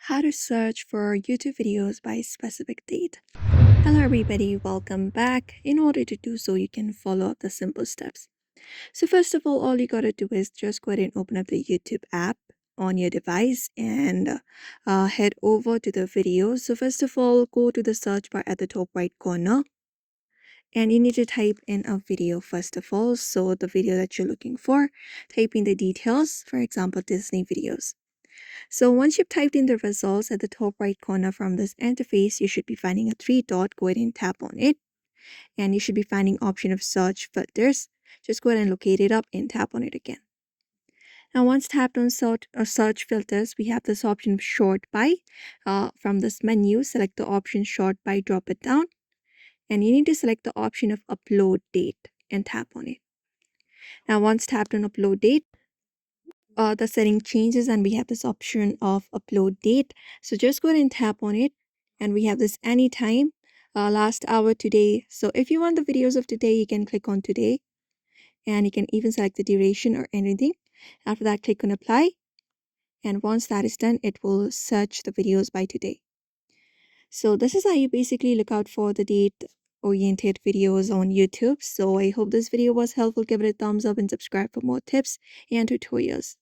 How to search for YouTube videos by specific date. Hello everybody, welcome back. In order to do so, you can follow up the simple steps. So first of all you gotta do is just go ahead and open up the YouTube app on your device and head over to the videos. So first of all, go to the search bar at the top right corner and you need to type in a video first of all. So the video that you're looking for, type in the details, for example, Disney videos. So once you've typed in the results at the top right corner from this interface, you should be finding a three dot. Go ahead and tap on it. And you should be finding option of search filters. Just go ahead and locate it up and tap on it again. Now once tapped on search filters, we have this option of sort by. From this menu, select the option sort by, drop it down. And you need to select the option of upload date and tap on it. Now once tapped on upload date, the setting changes and we have this option of upload date. So just go ahead and tap on it and we have this anytime, last hour today. So if you want the videos of today, you can click on today and you can even select the duration or anything. After that, click on apply, and once that is done, it will search the videos by today. So this is how you basically look out for the date oriented videos on YouTube. So I hope this video was helpful. Give it a thumbs up and subscribe for more tips and tutorials.